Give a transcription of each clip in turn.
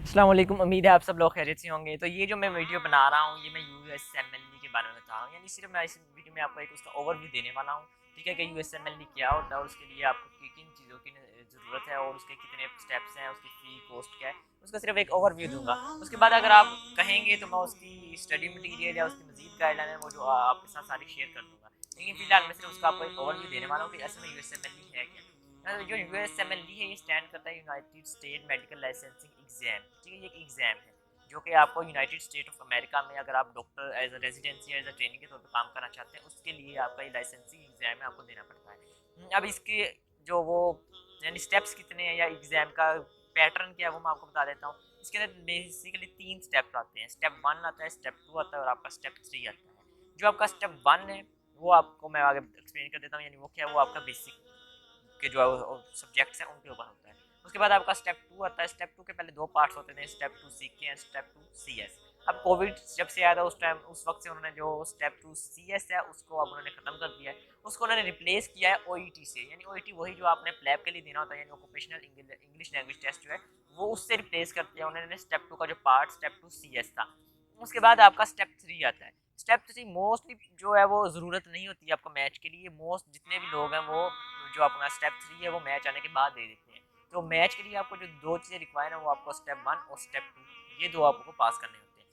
अस्सलाम वालेकुम। उम्मीद है आप सब लोग खैरियत से होंगे। तो ये जो मैं वीडियो बना रहा हूँ ये मैं यूएसएमएल के बारे में बता रहा हूँ, यानी सिर्फ मैं इस वीडियो में आपको एक उसका ओवरव्यू देने वाला हूँ। ठीक है कि यूएसएमएल क्या होता है और उसके लिए आपको किन किन चीज़ों की ज़रूरत है और उसके कितने स्टेप्स हैं, उसकी फ़ी कॉस्ट क्या है, उसका सिर्फ एक ओवरव्यू दूंगा। उसके बाद अगर आप कहेंगे तो मैं उसकी स्टडी मटीरियल या उसकी मजीद गाइडलाइन है वो जो आपके साथ सारी शेयर कर दूँगा। लेकिन फिलहाल मैं सिर्फ उसका आपको एक ओवरव्यू देने वाला हूँ कि असल में यूएसएमएल है क्या। जो यूएसएमएलडी है ये स्टैंड करता है United state medical licensing exam. ठीक है, ये एक एग्जाम है जो कि आपको यूनाइटेड स्टेट ऑफ अमेरिका में अगर आप doctor as a residency as a training के तौर पर काम करना चाहते हैं उसके लिए आपका ये लाइसेंसिंग एग्जाम है, आपको देना पड़ता है। अब इसके जो वो यानी स्टेप्स कितने हैं या एग्जाम का पैटर्न क्या है वो मैं आपको बता देता हूँ। इसके अंदर बेसिकली 3 स्टेप्स आते हैं। स्टेप 1 आता है, स्टेप 2 आता है और आपका स्टेप 3 आता है। जो आपका स्टेप 1 है वो आपको मैं आगे एक्सप्लेन कर देता हूँ, यानी वो क्या है, वो आपका बेसिक के जो सब्जेक्ट्स हैं उनके ऊपर होता है। उसके बाद आपका स्टेप 2 आता है। स्टेप 2 के पहले 2 पार्ट्स होते थे, step 2 CK and step 2 CS. अब कोविड जब से आया था उस टाइम उस वक्त से उन्होंने जो स्टेप 2 सीएस है उसको अब उन्होंने खत्म कर दिया है। उसको उन्होंने रिप्लेस किया है ओईटी से, यानी ओईटी वही जो आपने प्लैब के लिए देना होता है, यानी ऑक्यूपेशनल इंग्लिश लैंग्वेज टेस्ट जो है वो उससे रिप्लेस कर दिया उन्होंने स्टेप 2 का जो पार्ट स्टेप 2 सीएस था। उसके बाद आपका स्टेप 3 आता है। स्टेप 3 मोस्टली जो है वो ज़रूरत नहीं होती है आपको मैच के लिए। मोस्ट जितने भी लोग हैं वो जो अपना स्टेप 3 है वो मैच आने के बाद दे देते हैं। तो मैच के लिए आपको जो 2 चीज़ें रिक्वायर है वो आपको स्टेप 1 और स्टेप 2 ये 2 आपको पास करने होते हैं।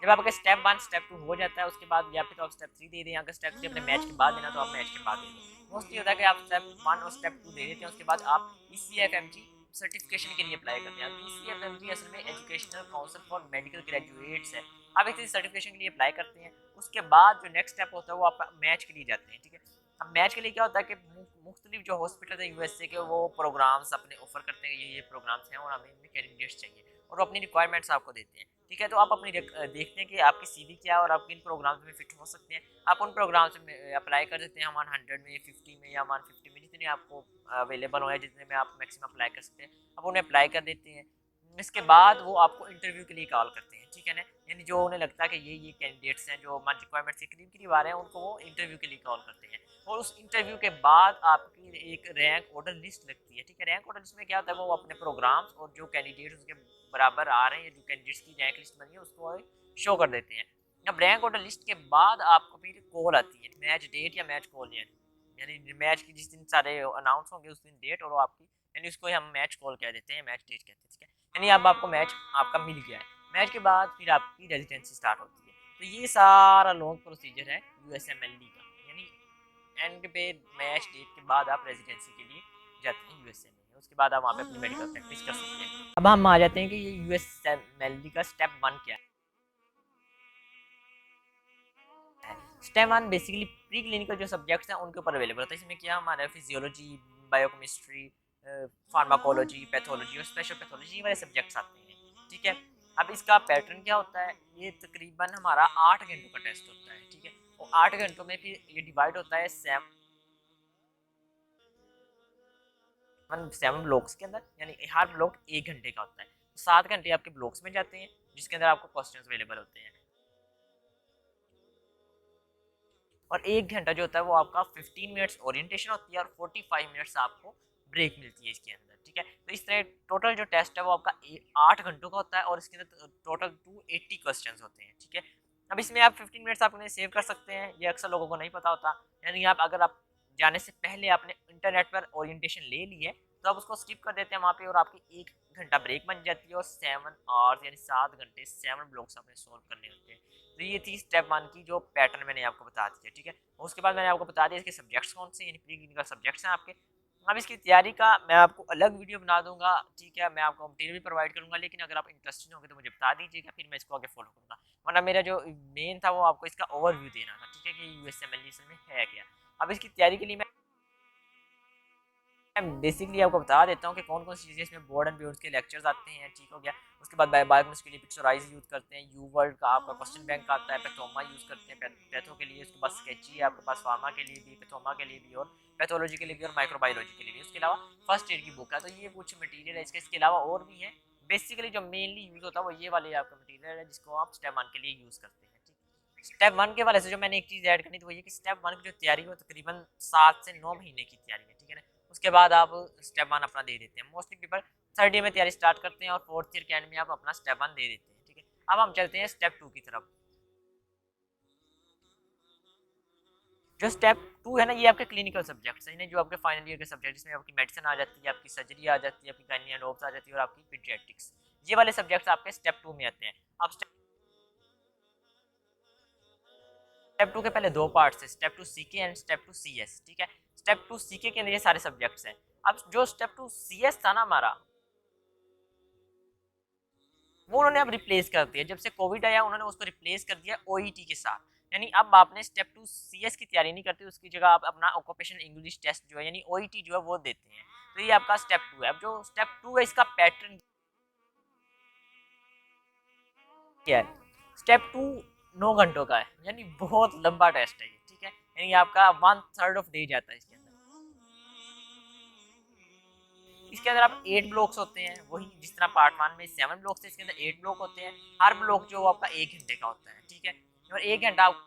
जब आपका स्टेप 1 स्टेप 2 हो जाता है उसके बाद या फिर तो आप स्टेप 3 दे दें, अगर स्टेप 3 अपने मैच के बाद देना तो आप मैच के बाद दे दें। मोस्टली होता है कि आप स्टेप 1 और स्टेप 2 दे देते हैं, उसके बाद आप ईसीएफएमजी सर्टिफिकेशन के लिए अप्लाई करते हैं। ईसीएफएमजी असल में educational council for medical graduates है। आप एक सर्टिफिकेशन के लिए अप्लाई करते हैं। उसके बाद जो नेक्स्ट स्टेप होता है वो आप मैच के लिए जाते हैं। ठीक है, अब मैच के लिए क्या होता है कि मुख्तलिफ जो हॉस्पिटल है यूएसए के वो प्रोग्राम्स अपने ऑफर करते हैं, ये प्रोग्राम्स हैं और हमें इनमें कैंडिडेट्स चाहिए और वो अपनी रिक्वायरमेंट्स आपको देते हैं। ठीक है, तो आप अपनी देखते हैं कि आपकी सीवी क्या है और आप किन प्रोग्राम्स में फिट हो सकते हैं। आप उन प्रोग्राम्स में अप्लाई कर सकते हैं 100 में 50 में या 150 में जितने आपको अवेलेबल हो, जितने में आप मैक्सिमम अप्लाई कर सकते हैं आप उन्हें अप्लाई कर देते हैं। इसके बाद वो आपको इंटरव्यू के लिए कॉल करते हैं। ठीक है ना, यानी जो उन्हें लगता है कि ये कैंडिडेट्स हैं जो हमारी रिक्वायरमेंट्स के करीब करीब आ रहे हैं उनको वो इंटरव्यू के लिए कॉल करते हैं। और उस इंटरव्यू के बाद आपकी एक रैंक ऑर्डर लिस्ट लगती है। ठीक है, रैंक ऑर्डर लिस्ट में क्या होता है वो अपने प्रोग्राम्स और जो कैंडिडेट्स उसके बराबर आ रहे हैं, जो कैंडिडेट्स की रैंक लिस्ट बनी है उसको शो कर देते हैं। अब रैंक ऑर्डर लिस्ट के बाद आपको फिर कॉल आती है, मैच डेट या मैच कॉल, यानी मैच की जिस दिन सारे अनाउंस होंगे उस दिन डेट और वो आपकी, यानी उसको हम मैच कॉल कह देते हैं, मैच डेट कहते हैं। ठीक है, यानी अब आपको मैच आपका मिल गया है। मैच के बाद फिर आपकी रेजिडेंसी स्टार्ट होती है। तो ये सारा लॉन्ग प्रोसीजर है यूएसएमएलडी का, यानी एंड पे मैच डेट के बाद आप रेजिडेंसी के लिए जाते हैं यूएसए में। उसके बाद आप वहाँ पे अपनी मेडिकल प्रैक्टिस कर सकते हैं। अब हम आ जाते हैं कि ये यूएसएमएलडी का स्टेप 1 क्या है। स्टेप 1 बेसिकली प्री क्लिनिकल जो सब्जेक्ट्स हैं उनके ऊपर अवेलेबल होता है। इसमें क्या हमारा फिजियोलॉजी, बायोकेमिस्ट्री, फार्माकोलॉजी, पैथोलॉजी और स्पेशल पैथोलॉजी वाले सब्जेक्ट्स आते हैं। ठीक है, अब इसका पैटर्न क्या होता है, ये तकरीबन हमारा 8 घंटों का टेस्ट होता है। ठीक है, और 8 घंटों में फिर ये डिवाइड होता है 7 ब्लॉक्स के अंदर, यानी हर ब्लॉक 1 घंटे का होता है। 7 घंटे आपके ब्लॉक्स में जाते हैं जिसके अंदर आपको क्वेश्चंस अवेलेबल होते हैं। और 1 घंटा जो होता है वो आपका 15 मिनट्स ओरिएंटेशन होती है और 45 मिनट्स आपको ब्रेक मिलती है इसके अंदर। ठीक है, तो इस तरह टोटल जो टेस्ट है वो आपका 8 घंटों का होता है और इसके अंदर टोटल 280 क्वेश्चन होते हैं। ठीक है, अब इसमें आप 15 मिनट्स आप उन्हें सेव कर सकते हैं, ये अक्सर लोगों को नहीं पता होता। यानी आप अगर आप जाने से पहले आपने इंटरनेट पर ओरिएंटेशन ले ली है तो आप उसको स्किप कर देते हैं वहाँ पे और आपकी 1 घंटा ब्रेक बन जाती है और 7 आवर्स यानी 7 घंटे 7 ब्लॉक्स आपने सोल्व करने होते हैं। तो ये थी स्टेप 1 की जो पैटर्न मैंने आपको बता दिया। ठीक है, उसके बाद मैंने आपको बता दिया इसके सब्जेक्ट्स कौन से, यानी प्री क्लिनिकल सब्जेक्ट्स हैं आपके। अब इसकी तैयारी का मैं आपको अलग वीडियो बना दूंगा। ठीक है, मैं आपको मटेरियल भी प्रोवाइड करूंगा, लेकिन अगर आप इंटरेस्टेड होंगे तो मुझे बता दीजिएगा, फिर मैं इसको आगे फॉलो करूंगा। वरना मेरा जो मेन था वो आपको इसका ओवरव्यू देना था। ठीक है, कि यूएसएमएल में है क्या। अब इसकी तैयारी के लिए मैं बेसिकली आपको बता देता हूँ कि कौन कौन सी चीज़ें इसमें बोर्ड एंड ब्यूड्स के लेक्चर्स आते हैं। ठीक हो गया, उसके बाद बायोकेमिस्ट्री के लिए पिक्चराइज यूज़ करते हैं, यू वर्ल्ड का आपका क्वेश्चन बैंक आता है, पैथोमा यूज़ करते हैं पैथो के लिए, उसके बाद स्केची है आपके पास फार्मा के लिए भी, पैथोमा के लिए भी और पैथोलॉजी के लिए भी और माइक्रोबायोलॉजी के लिए भी। उसके अलावा फर्स्ट एड की बुक है। तो ये कुछ मटीरियल है इसके अलावा और भी है। बेसिकली जो मेनली यूज़ होता है वो ये वाले आपका मटीरियल है जिसको आप स्टेप 1 के लिए यूज़ करते हैं। ठीक, स्टेप 1 के वाले से जो मैंने एक चीज़ ऐड करनी थी वो ये कि स्टेप 1 की जो तैयारी है वो तकरीबन 7 से 9 महीने की तैयारी है। ठीक है ना, उसके बाद आप स्टेप 1 अपना दे देते हैं। मोस्टली पीपल थर्ड ईयर में तैयारी स्टार्ट करते हैं और फोर्थ ईयर के एंड में आप अपना स्टेप 1 दे देते हैं, ठीक है। अब हम चलते हैं स्टेप 2 की तरफ। जो स्टेप 2 है ना, ये आपके क्लिनिकल सब्जेक्ट्स हैं, जो आपके फाइनल ईयर के सब्जेक्ट, जिसमें आपकी मेडिसिन आ जाती है, आपकी सर्जरी आ जाती है, आपकी गायनी एंड ओब्स आ जाती है और आपकी पीडियाट्रिक्स, ये वाले सब्जेक्ट्स आपके स्टेप 2 में आते हैं। अब स्टेप 2 के पहले दो पार्ट्स है, step 2 CK and step 2 CS, ठीक है। स्टेप 2 सीके के लिए सारे सब्जेक्ट्स हैं। अब जो स्टेप 2 सीएस था ना हमारा, वो उन्होंने अब रिप्लेस कर दिया। जब से कोविड आया उन्होंने उसको रिप्लेस कर दिया ओईटी के साथ। यानी अब आपने स्टेप 2 सीएस की तैयारी नहीं करते, उसकी जगह आप अपना ऑक्यूपेशनल इंग्लिश टेस्ट जो है यानी ओईटी जो है वो देते हैं। तो ये आपका स्टेप 2 है। अब जो स्टेप 2 है इसका पैटर्न क्या है? स्टेप 2 9 घंटों का है, यानी बहुत लंबा टेस्ट है ये, ठीक है। यानी आपका 1/3 ऑफ डे जाता है इसके अंदर। इसके अंदर आप 8 ब्लॉक्स होते हैं, वही जिस तरह पार्ट 1 में 7 ब्लॉक्स थे, इसके अंदर 8 ब्लॉक होते हैं। हर ब्लॉक जो आपका 1 घंटे का होता है, ठीक है। और 1 घंटा आपको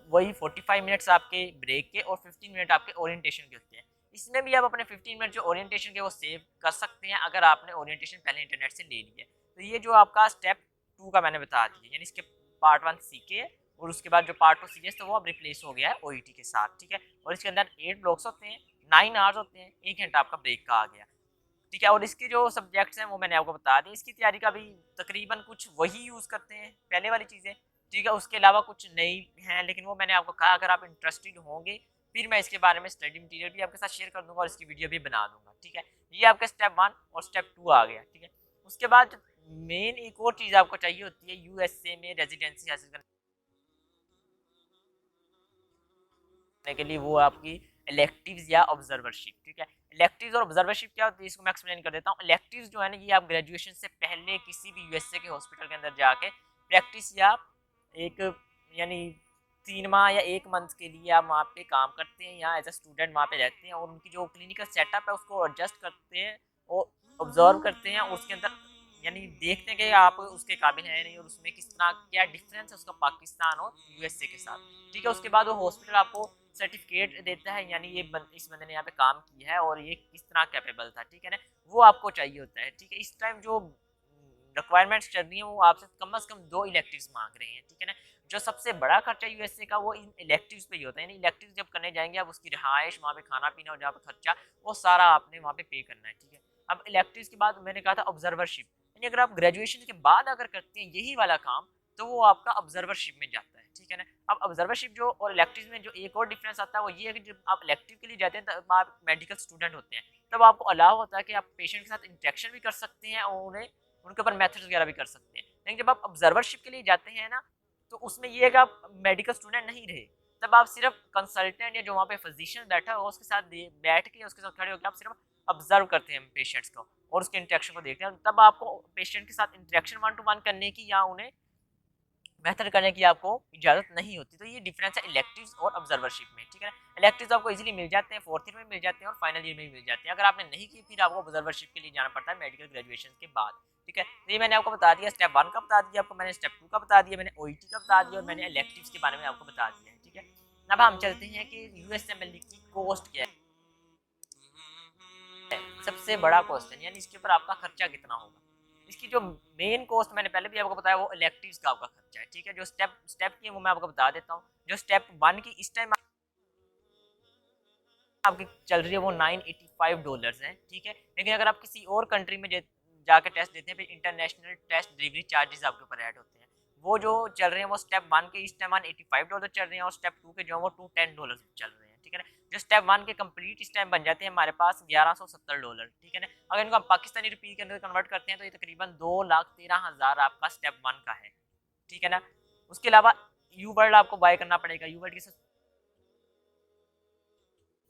वही 45 मिनट्स आपके ब्रेक के और 15 मिनट आपके ओरिएंटेशन के होते हैं। इसमें भी आप अपने 15 मिनट जो ओरिएंटेशन के वो सेव कर सकते हैं अगर आपने ओरिएंटेशन पहले इंटरनेट से ले लिया है। तो ये जो आपका स्टेप 2 का मैंने बता दिया, यानी इसके पार्ट 1 सीके है और उसके बाद जो पार्ट 2 सीएस तो वो अब रिप्लेस हो गया है ओईटी के साथ, ठीक है। और इसके अंदर 8 ब्लॉक्स होते हैं, 9 आवर्स होते हैं, 1 घंटा आपका ब्रेक का आ गया, ठीक है। और इसके जो सब्जेक्ट्स हैं वो मैंने आपको बता दी। इसकी तैयारी का भी तकरीबन कुछ वही यूज़ करते हैं, पहले वाली चीज़ें, ठीक है। उसके अलावा कुछ नई हैं, लेकिन वो मैंने आपको कहा अगर आप इंटरेस्टेड होंगे फिर मैं इसके बारे में स्टडी मटीरियल भी आपके साथ शेयर कर दूंगा और इसकी वीडियो भी बना दूंगा, ठीक है। ये आपका स्टेप 1 और स्टेप 2 आ गया, ठीक है। उसके बाद मेन एक और चीज़ आपको चाहिए होती है यूएसए में रेजिडेंसी हासिल करने के लिए, वो आपकी इलेक्टिव्स या ऑब्जर्वरशिप, ठीक है। इलेक्टिव्स और ऑब्जर्वरशिप क्या होती है इसको मैं एक्सप्लेन कर देता हूँ। इलेक्टिव्स जो है ना, ये आप ग्रेजुएशन से पहले किसी भी यूएसए के हॉस्पिटल के अंदर जाके प्रैक्टिस या एक यानी 3 माह या 1 मंथ के लिए आप वहाँ पे काम करते हैं या एज अ स्टूडेंट वहाँ पे रहते हैं और उनकी जो क्लिनिकल सेटअप है उसको एडजस्ट करते हैं और ऑब्जर्व करते हैं और उसके अंदर यानी देखते हैं कि आप उसके काबिल हैं नहीं और उसमें किस तरह क्या डिफरेंस है उसका पाकिस्तान और यूएसए के साथ, ठीक है। उसके बाद वो हॉस्पिटल आपको सर्टिफिकेट देता है, यानी ये इस बंदे ने यहाँ पे काम किया है और ये किस तरह कैपेबल था, ठीक है ना। वो आपको चाहिए होता है, ठीक है। इस टाइम जो रिक्वायरमेंट्स चल रही हैं वो आपसे कम से कम 2 इलेक्टिव्स मांग रहे हैं, ठीक है ना। जो सबसे बड़ा खर्चा यूएसए का वो इन इलेक्टिव्स पे ही होता है, यानी इलेक्टिव्स जब करने जाएंगे आप उसकी रिहाइश, वहाँ पे खाना पीना और जहाँ पे खर्चा वो सारा आपने वहाँ पे करना है, ठीक है। अब इलेक्टिव्स के बाद मैंने कहा था ऑब्जर्वरशिप, यानी अगर आप ग्रेजुएशन के बाद अगर करते हैं यही वाला काम तो वो आपका ऑब्जर्वरशिप में जाता है, ठीक है ना। अब ऑब्जर्वरशिप जो और इलेक्टिव में जो एक और डिफरेंस आता है वो ये है कि जब आप इलेक्टिव के लिए जाते हैं तब आप मेडिकल स्टूडेंट होते हैं, तब आपको अलाउ होता है कि आप पेशेंट के साथ इंटरेक्शन भी कर सकते हैं और उन्हें उनके ऊपर मेथड्स वगैरह भी कर सकते हैं। लेकिन जब आप ऑब्जर्वरशिप के लिए जाते हैं ना तो उसमें ये है कि आप मेडिकल स्टूडेंट नहीं रहे, तब आप सिर्फ कंसल्टेंट या जो वहाँ पे फिजिशियन बैठा हो उसके साथ बैठ के उसके साथ खड़े होकर आप सिर्फ ऑब्जर्व करते हैं पेशेंट्स को और उसके इंटरेक्शन को देखते हैं। तब आपको पेशेंट के साथ इंटरेक्शन 1 to 1 करने की या उन्हें बेहतर करने की आपको इजाज़त नहीं होती। तो ये डिफरेंस है इलेक्टिव्स और ऑब्जर्वरशिप में, ठीक है ना। इलेक्टिव्स आपको इजीली मिल जाते हैं, फोर्थ ईयर में मिल जाते हैं और फाइनल ईयर में भी मिल जाते हैं। अगर आपने नहीं की फिर आपको ऑब्जर्वरशिप के लिए जाना पड़ता है मेडिकल ग्रेजुएशन के बाद, ठीक है। तो ये मैंने आपको बता दिया, स्टेप 1 का बता दिया आपको, मैंने स्टेप 2 का बता दिया, मैंने ओईटी का बता दिया और मैंने इलेक्टिव्स के बारे में आपको बता दिया है, ठीक है। अब हम चलते हैं कि यूएसएमएल की कॉस्ट क्या है, सबसे बड़ा क्वेश्चन, यानी इसके ऊपर आपका खर्चा कितना होगा। इसकी जो मेन कॉस्ट मैंने पहले भी आपको बताया वो इलेक्टिव्स का आपका खर्चा है, ठीक है। जो स्टेप स्टेप की है वो मैं आपको बता देता हूँ। जो स्टेप 1 की इस टाइम आपकी चल रही है वो $985 है, ठीक है। लेकिन अगर आप किसी और कंट्री में जाकर टेस्ट देते हैं फिर इंटरनेशनल टेस्ट डिलीवरी चार्जेस आपके ऊपर ऐड होते हैं। वो जो चल रहे हैं वो स्टेप 1 के इस टाइम $185 चल रहे हैं और स्टेप 2 के जो है वो $210 चल रहे हैं, ठीक है ना। जो स्टेप 1 के कंप्लीट इस टाइम बन जाते हैं हमारे पास $1170, ठीक है ना। अगर इनको हम पाकिस्तानी रुपये के अंदर कन्वर्ट करते हैं तो ये तकरीबन 2,13,000 आपका स्टेप 1 का है, ठीक है ना। उसके अलावा यू वर्ल्ड आपको बाय करना पड़ेगा, यू वर्ल्ड की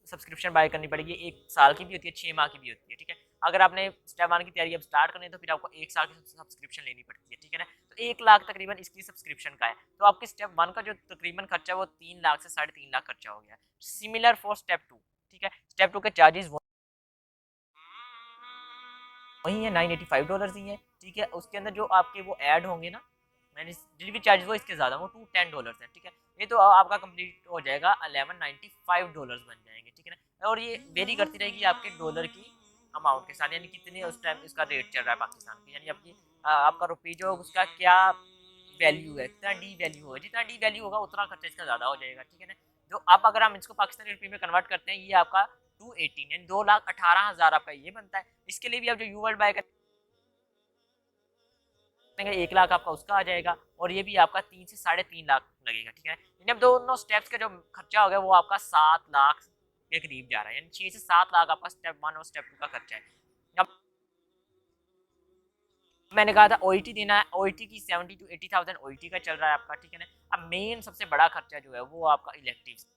सब्सक्रिप्शन बाय करनी पड़ेगी, 1 साल की भी होती है, 6 माह की भी होती है, ठीक है। अगर आपने स्टेप 1 की तैयारी अब स्टार्ट करनी है तो फिर आपको 1 साल की सब्सक्रिप्शन लेनी पड़ती है, ठीक है ना। तो 1 लाख तकरीबन इसकी सब्सक्रिप्शन का है। तो आपके स्टेप 1 का जो तकरीबन खर्चा है वो 3 लाख से 3.5 लाख खर्चा हो गया। सिमिलर फॉर स्टेप 2, ठीक है। स्टेप 2 के चार्जेस वही है, $985 ही है, ठीक है। उसके अंदर जो आपके वो ऐड होंगे ना मैंने डिलीवरी चार्जेस वो इसके ज़्यादा वो $210 है, ठीक है। ये तो आपका कंप्लीट हो जाएगा $1195 बन जाएंगे, ठीक है ना। और ये वेरी करती रहेगी आपके डॉलर की अमाउंट के साथ, यानी कितने उस टाइम इसका रेट चल रहा है पाकिस्तान की, यानी आपकी आपका रुपये जो उसका क्या वैल्यू है, कितना डी वैल्यू होगा, जितना डी वैल्यू होगा उतना खर्चा इसका ज़्यादा हो जाएगा, ठीक है ना। जो अब अगर हम इसको पाकिस्तानी रुपये में कन्वर्ट करते हैं, ये आपका 218 यानी 2,18,000 आपका ये बनता है। इसके लिए भी आप जो यू वर्ल्ड बाय करेंगे 1 लाख आपका उसका आ जाएगा, और ये भी आपका 3 से 3.5 लाख लगेगा, ठीक है। यानी अब दोनों स्टेप्स का जो खर्चा हो गया वो आपका 7 लाख के करीब जा रहा है, यानी 6 से 7 लाख आपका स्टेप 1 और स्टेप 2 का खर्चा है। अब मैंने कहा था ओईटी देना है, ओईटी की 70 to 80,000 ओईटी का चल रहा है आपका, ठीक है ना। अब मेन सबसे बड़ा खर्चा जो है वो आपका इलेक्टिव्स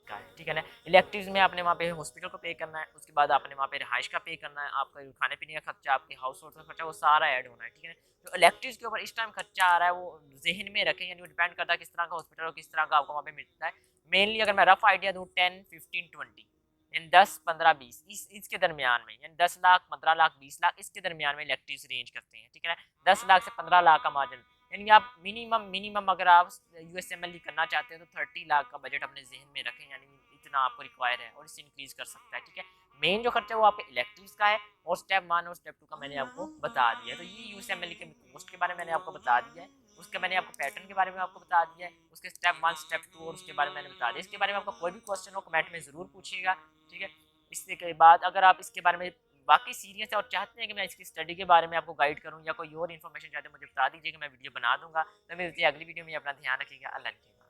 का है, ठीक है ना। इलेक्टिव्स में आपने वहाँ पे हॉस्पिटल को पे करना है, उसके बाद आपने वहाँ पे रिहाइश का पे करना है, आपका खाने पीने का खर्चा, आपके हाउस होल्ड का खर्चा, वो सारा ऐड होना है, ठीक है ना। तो इलेक्टिव्स के ऊपर इस टाइम खर्चा आ रहा है वो जहन में रखें, यानी वो डिपेंड करता है किस तरह का हॉस्पिटल और किस तरह का आपको वहाँ पे मिलता है। मेनली अगर मैं रफ आइडिया दूँ 10, 15, 20 यानी 10, 15, 20 इसके दरमियान में, यानी 10 लाख, 15 लाख, 20 लाख इसके दरमियान में इलेक्टिव्स रेंज करते हैं, ठीक है ना। 10 लाख से 15 लाख का मार्जिन, यानी आप मिनिमम अगर आप यूएसएमएल करना चाहते हैं तो 30 लाख का बजट अपने जहन में रखें, यानी इतना आपको रिक्वायर है और इससे इंक्रीज कर सकता है, ठीक है। मेन जो खर्चा है वो आपके इलेक्टिव्स का है, और स्टेप 1 और स्टेप 2 का मैंने आपको बता दिया। तो ये यूएसएमएल के कॉस्ट के बारे में मैंने आपको बता दिया है, उसके मैंने आपको पैटर्न के बारे में आपको बता दिया है, उसके स्टेप 1, स्टेप 2 और उसके बारे में मैंने बता दिया। इसके बारे में आपका कोई भी क्वेश्चन हो कमेंट में ज़रूर पूछिएगा, ठीक है। इसके के बाद अगर आप इसके बारे में बाकी सीरियस है और चाहते हैं कि मैं इसकी स्टडी के बारे में आपको गाइड करूं या कोई और इन्फॉर्मेशन चाहते हैं मुझे बता दीजिए कि मैं वीडियो बना दूंगा। तो मिलते हैं अगली वीडियो में, अपना ध्यान रखिएगा। अल्लाह हाफ़िज़।